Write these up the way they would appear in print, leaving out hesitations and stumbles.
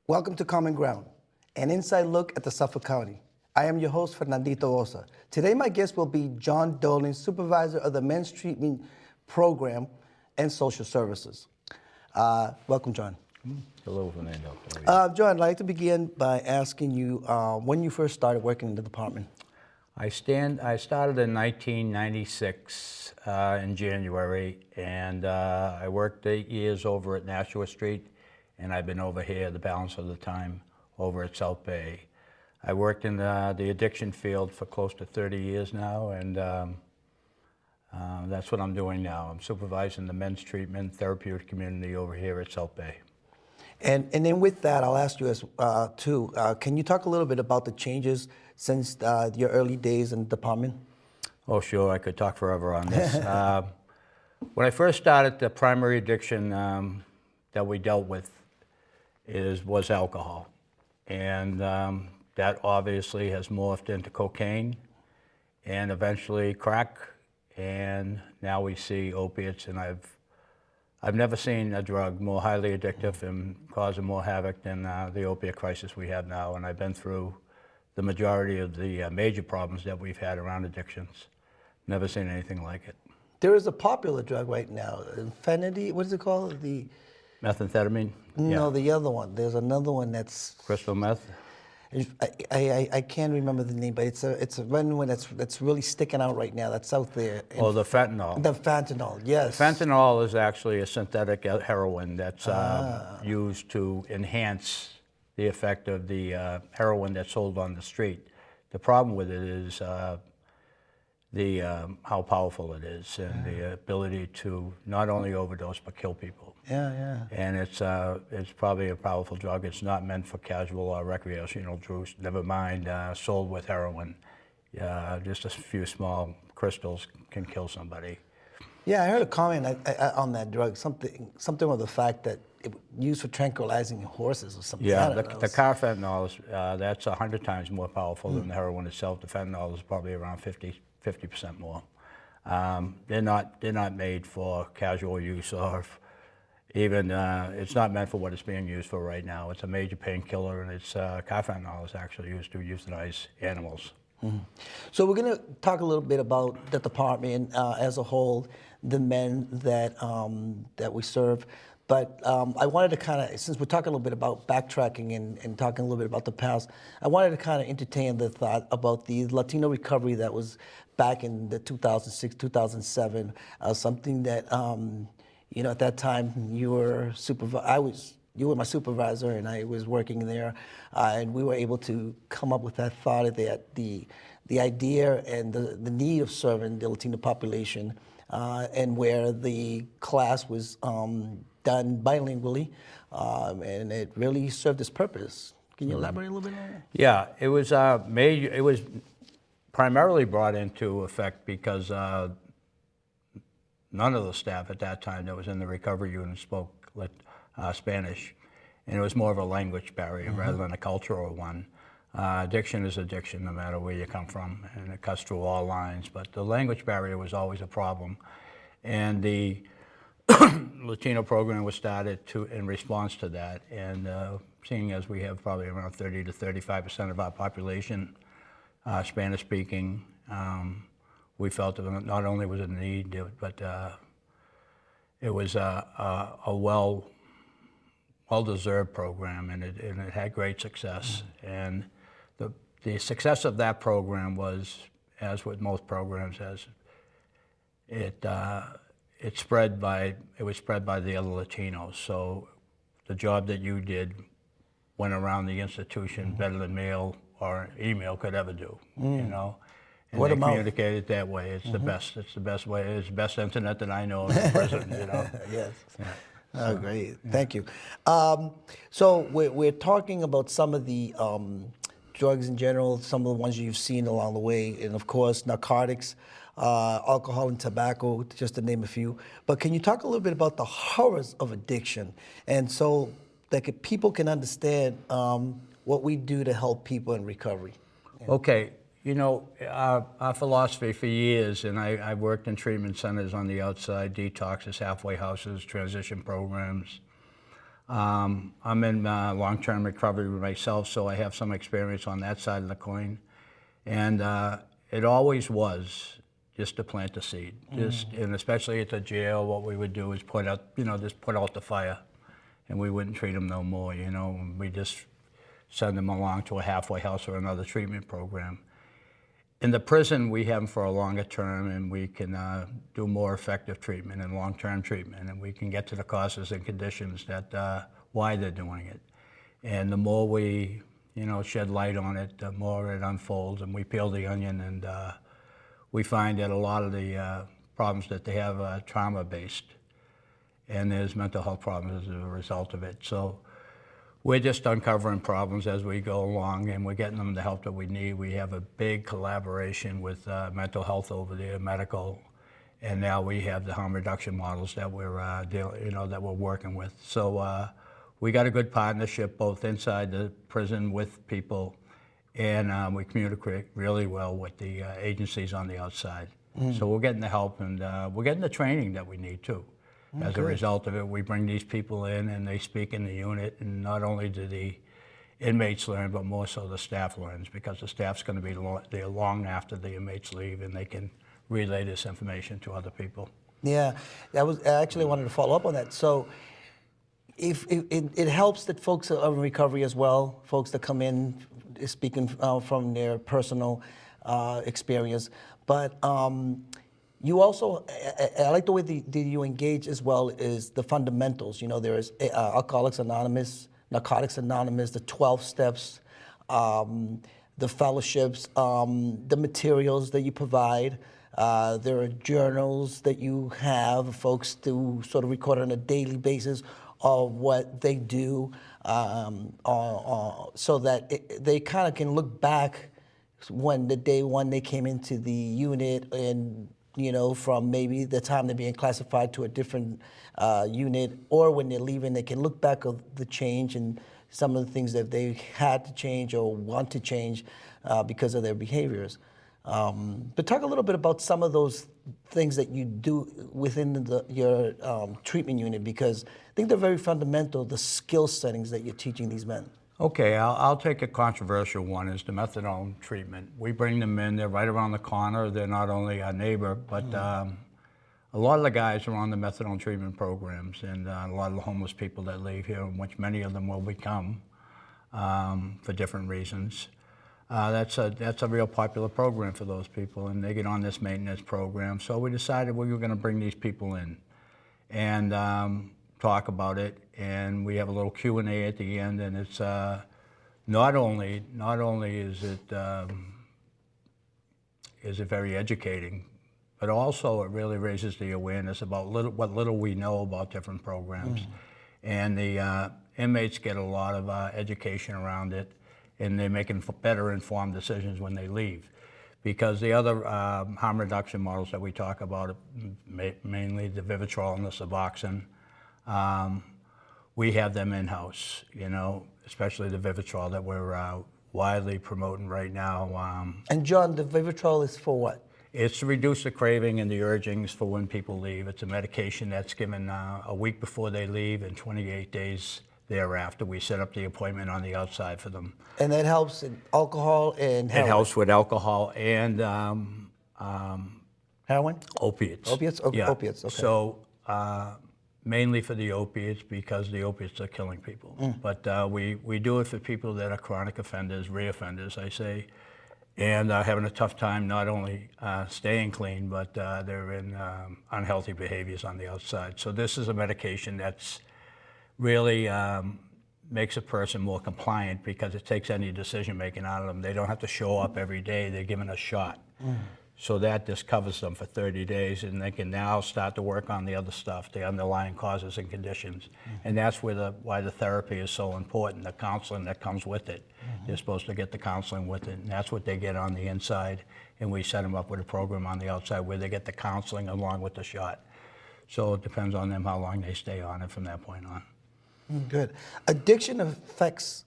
Welcome to Common Ground, an inside look at the Suffolk County. I am your host, Fernandito Osa. Today, my guest will be John Dolan, supervisor of the Men's Treatment Program and Social Services. Welcome, John. Hello, Fernando. John, I'd like to begin by asking you when you first started working in the department. I started in 1996 in January, and I worked 8 years over at Nashua Street, and I've been over here the balance of the time over at South Bay. I worked in the addiction field for close to 30 years now, and that's what I'm doing now. I'm supervising the men's treatment therapeutic community over here at South Bay. And then with that, I'll ask you too, can you talk a little bit about the changes since your early days in the department? Oh, sure, I could talk forever on this. When I first started, the primary addiction that we dealt with was alcohol. And that obviously has morphed into cocaine and eventually crack. And now we see opiates, and I've never seen a drug more highly addictive and causing more havoc than the opiate crisis we have now. And I've been through the majority of the major problems that we've had around addictions. Never seen anything like it. There is a popular drug right now, Infinity, what is it called? The Methamphetamine? No, Yeah. the other one. There's another one that's Crystal meth? I can't remember the name, but it's a one that's really sticking out right now. That's out there. Oh, the fentanyl. The fentanyl, yes. Fentanyl is actually a synthetic heroin that's used to enhance the effect of the heroin that's sold on the street. The problem with it is how powerful it is and the ability to not only overdose but kill people. Yeah. And it's probably a powerful drug. It's not meant for casual or recreational use, never mind sold with heroin. Just a few small crystals can kill somebody. Yeah, I heard a comment on that drug, something with the fact that it was used for tranquilizing horses or something. Yeah, the carfentanil is that's 100 times more powerful than the heroin itself. The fentanyl is probably around 50% more. They're not made for casual use or even it's not meant for what it's being used for right now. It's a major painkiller, and it's carfentanil is actually used to euthanize animals. Mm-hmm. So we're going to talk a little bit about the department as a whole, the men that we serve. But I wanted to kind of, since we're talking a little bit about backtracking and talking a little bit about the past, I wanted to kind of entertain the thought about the Latino Recovery that was back in the 2006, 2007, something that, at that time you were you were my supervisor, and I was working there, and we were able to come up with that thought that the idea and the need of serving the Latino population, and where the class was done bilingually, and it really served its purpose. Can you elaborate a little bit on that? Yeah, it was major. It was primarily brought into effect because none of the staff at that time that was in the recovery unit spoke Spanish, and it was more of a language barrier rather than a cultural one. Addiction is addiction no matter where you come from, and it cuts through all lines, but the language barrier was always a problem. And the Latino program was started in response to that, and seeing as we have probably around 30 to 35% of our population Spanish speaking, we felt that not only was it a need, but it was a well-deserved program, and it had great success. And the success of that program was, as with most programs, it was spread by the other Latinos. So the job that you did went around the institution better than mail or email could ever do, And they communicate that way. It's the best. It's the best way. It's the best internet that I know as president. Yes. Yeah. Oh, great. Thank you. So we're talking about some of the drugs in general, some of the ones you've seen along the way, and of course narcotics, alcohol and tobacco, just to name a few. But can you talk a little bit about the horrors of addiction, and so that people can understand what we do to help people in recovery? Yeah. Okay. Our philosophy for years, and I've worked in treatment centers on the outside, detoxes, halfway houses, transition programs. I'm in long-term recovery myself, so I have some experience on that side of the coin. And it always was just to plant the seed. And especially at the jail, what we would do is just put out the fire, and we wouldn't treat them no more, We just send them along to a halfway house or another treatment program. In the prison, we have them for a longer term, and we can do more effective treatment and long-term treatment, and we can get to the causes and conditions that why they're doing it. And the more we, shed light on it, the more it unfolds, and we peel the onion, and we find that a lot of the problems that they have are trauma-based, and there's mental health problems as a result of it. So we're just uncovering problems as we go along, and we're getting them the help that we need. We have a big collaboration with mental health over there, medical, and now we have the harm reduction models that we're that we're working with. So we got a good partnership both inside the prison with people, and we communicate really well with the agencies on the outside. So we're getting the help, and we're getting the training that we need too. As a result of it, we bring these people in and they speak in the unit, and not only do the inmates learn, but more so the staff learns, because the staff's going to be there long after the inmates leave, and they can relay this information to other people. Yeah, I actually wanted to follow up on that. So if it helps that folks are in recovery as well, folks that come in speaking from their personal experience, but you also, I like the way that you engage as well is the fundamentals. There is Alcoholics Anonymous, Narcotics Anonymous, the 12 steps, the fellowships, the materials that you provide. There are journals that you have folks to sort of record on a daily basis of what they do, so that they kind of can look back when the day one they came into the unit, and from maybe the time they're being classified to a different unit, or when they're leaving, they can look back of the change and some of the things that they had to change or want to change because of their behaviors. But talk a little bit about some of those things that you do within your treatment unit, because I think they're very fundamental, the skill settings that you're teaching these men. Okay, I'll take a controversial one, is the methadone treatment. We bring them in, they're right around the corner. They're not only a neighbor, but a lot of the guys are on the methadone treatment programs, and a lot of the homeless people that leave here, which many of them will become for different reasons. That's a real popular program for those people, and they get on this maintenance program. So we decided we were going to bring these people in and talk about it, and we have a little Q&A at the end, and it's not only is it very educating, but also it really raises the awareness about what little we know about different programs. And the inmates get a lot of education around it, and they're making better informed decisions when they leave. Because the other harm reduction models that we talk about, mainly the Vivitrol and the Suboxone, we have them in-house, especially the Vivitrol that we're widely promoting right now. And John, the Vivitrol is for what? It's to reduce the craving and the urgings for when people leave. It's a medication that's given a week before they leave and 28 days thereafter. We set up the appointment on the outside for them. And that helps in alcohol and heroin? It helps with alcohol and heroin? Opiates. Opiates? Yeah. Opiates, okay. So mainly for the opiates, because the opiates are killing people. But we do it for people that are chronic offenders, reoffenders, I say, and having a tough time not only staying clean, but they're in unhealthy behaviors on the outside. So this is a medication that's really makes a person more compliant, because it takes any decision making out of them. They don't have to show up every day. They're given a shot. So that just covers them for 30 days, and they can now start to work on the other stuff, the underlying causes and conditions. And that's why the therapy is so important, the counseling that comes with it. They're supposed to get the counseling with it, and that's what they get on the inside. And we set them up with a program on the outside where they get the counseling along with the shot. So it depends on them how long they stay on it from that point on. Good. Addiction effects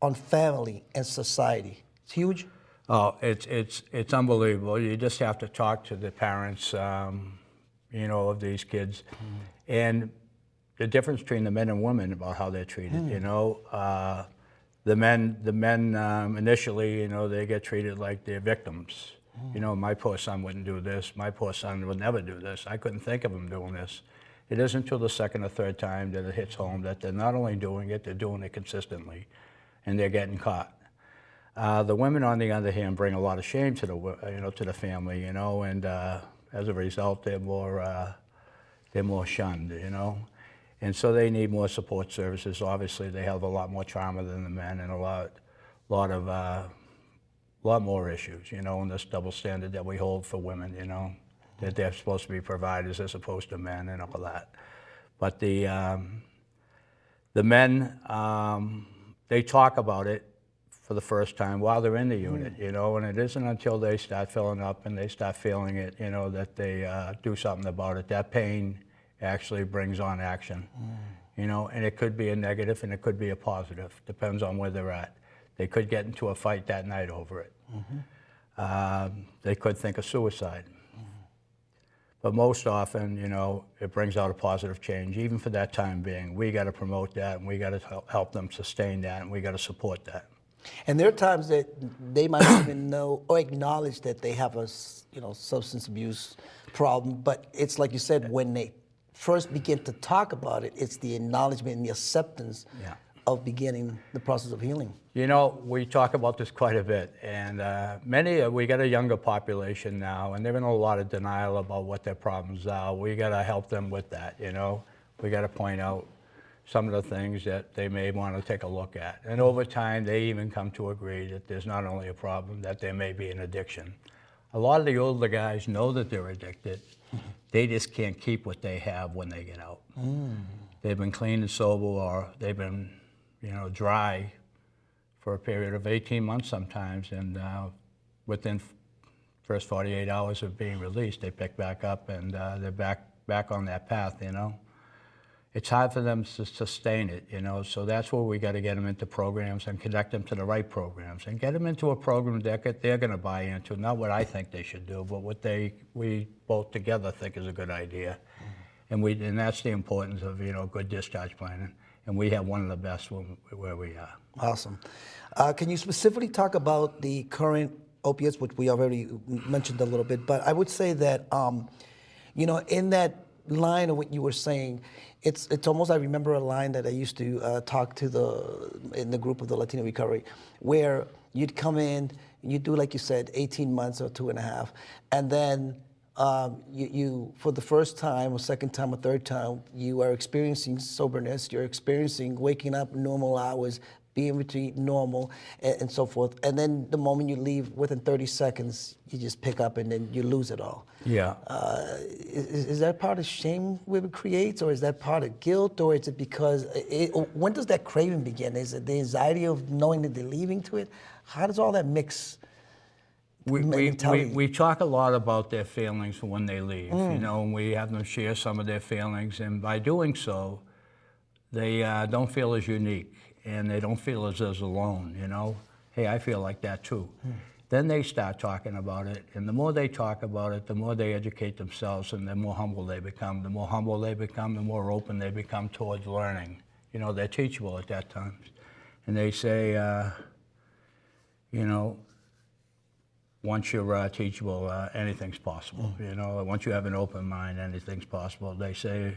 on family and society. It's huge. Oh, it's unbelievable. You just have to talk to the parents, of these kids, and the difference between the men and women about how they're treated. You know, the men initially, you know, they get treated like they're victims. You know, my poor son wouldn't do this. My poor son would never do this. I couldn't think of him doing this. It isn't until the second or third time that it hits home that they're not only doing it, they're doing it consistently, and they're getting caught. The women, on the other hand, bring a lot of shame to the family, you know, and as a result, they're more shunned, you know, and so they need more support services. Obviously, they have a lot more trauma than the men, and a lot more issues, you know, and this double standard that we hold for women, you know, that they're supposed to be providers as opposed to men and all that. But the men, they talk about it for the first time while they're in the unit, you know, and it isn't until they start filling up and they start feeling it, you know, that they do something about it. That pain actually brings on action, you know, and it could be a negative and it could be a positive, depends on where they're at. They could get into a fight that night over it. They could think of suicide. But most often, you know, it brings out a positive change, even for that time being. We got to promote that, and we got to help them sustain that, and we got to support that. And there are times that they might even know or acknowledge that they have a, you know, substance abuse problem, but it's like you said, when they first begin to talk about it, it's the acknowledgement and the acceptance of beginning the process of healing. You know, we talk about this quite a bit, and we got a younger population now, and they're in a lot of denial about what their problems are. We got to help them with that, you know. We got to point out some of the things that they may want to take a look at. And over time, they even come to agree that there's not only a problem, that there may be an addiction. A lot of the older guys know that they're addicted. They just can't keep what they have when they get out. They've been clean and sober, or they've been, you know, dry for a period of 18 months sometimes, and within first 48 hours of being released, they pick back up and they're back on that path, you know. It's hard for them to sustain it, you know, so that's where we got to get them into programs and connect them to the right programs and get them into a program that they're going to buy into, not what I think they should do, but what we both together think is a good idea. And that's the importance of, you know, good discharge planning. And we have one of the best where we are. Awesome. Can you specifically talk about the current opiates, which we already mentioned a little bit, but I would say that, you know, in that line of what you were saying, it's almost, I remember a line that I used to talk to in the group of the Latino Recovery, where you'd come in, you do, like you said, 18 months or 2.5, and then you for the first time or second time or third time, you are experiencing soberness, you're experiencing waking up normal hours, being able to eat normal, and so forth. And then the moment you leave, within 30 seconds, you just pick up and then you lose it all. Yeah. Is that part of shame it creates, or is that part of guilt, or is it because, when does that craving begin? Is it the anxiety of knowing that they're leaving to it? How does all that mix? We talk a lot about their feelings when they leave, you know, and we have them share some of their feelings, and by doing so, they don't feel as unique, and they don't feel as alone, you know. Hey, I feel like that too. Then they start talking about it, and the more they talk about it, the more they educate themselves, and the more humble they become. The more humble they become, the more open they become towards learning. You know, they're teachable at that time. And they say, you know, once you're teachable, anything's possible. You know, once you have an open mind, anything's possible. They say,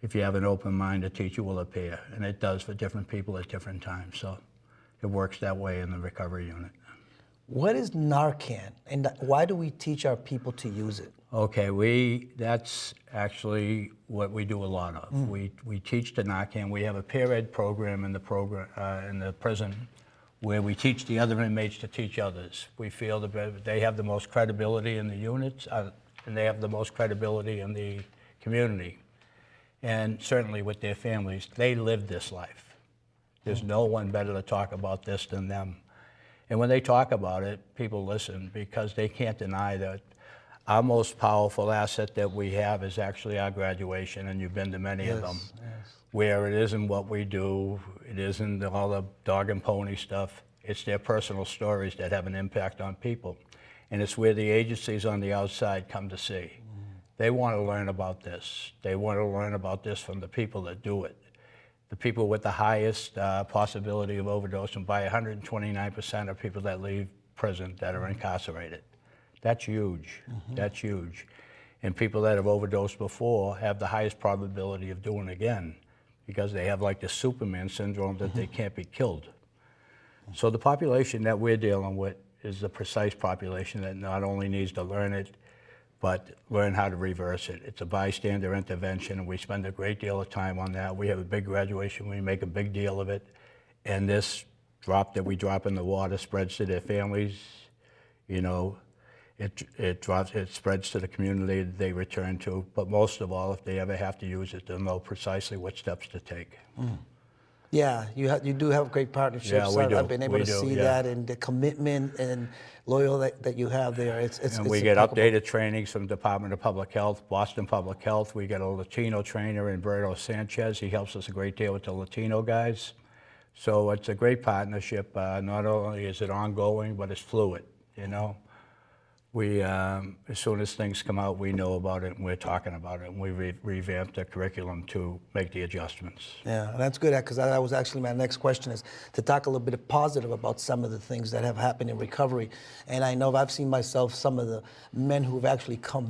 if you have an open mind, a teacher will appear, and it does for different people at different times. So it works that way in the recovery unit. What is Narcan, and why do we teach our people to use it? Okay, that's actually what we do a lot of. We teach the Narcan. We have a peer ed program in the prison where we teach the other inmates to teach others. We feel that they have the most credibility in the units, and they have the most credibility in the community. And certainly with their families, they live this life. There's no one better to talk about this than them. And when they talk about it, people listen, because they can't deny that our most powerful asset that we have is actually our graduation, and you've been to many of them, where it isn't what we do, it isn't all the dog and pony stuff, it's their personal stories that have an impact on people. And it's where the agencies on the outside come to see they want to learn about this. They want to learn about this from the people that do it. The people with the highest possibility of overdosing by 129% are people that leave prison that are incarcerated. That's huge. That's huge. And people that have overdosed before have the highest probability of doing it again because they have like the Superman syndrome that they can't be killed. So the population that we're dealing with is the precise population that not only needs to learn it, but learn how to reverse it. It's a bystander intervention, and we spend a great deal of time on that. We have a big graduation, we make a big deal of it, and this drop that we drop in the water spreads to their families. You know, it spreads to the community that they return to, but most of all, if they ever have to use it, they'll know precisely what steps to take. Yeah, you do have great partnerships. Yeah, we do. I've been able We to do, see yeah. that, and the commitment and loyal that you have there. It's And we it's get impeccable. updated trainings from Department of Public Health, Boston Public Health. We got a Latino trainer, Humberto Sanchez. He helps us a great deal with the Latino guys. So it's a great partnership. Not only is it ongoing, but it's fluid, you know. We, as soon as things come out, we know about it and we're talking about it, and we revamped the curriculum to make the adjustments. Yeah, that's good, because that was actually my next question, is to talk a little bit positive about some of the things that have happened in recovery. And I know I've seen myself, some of the men who've actually come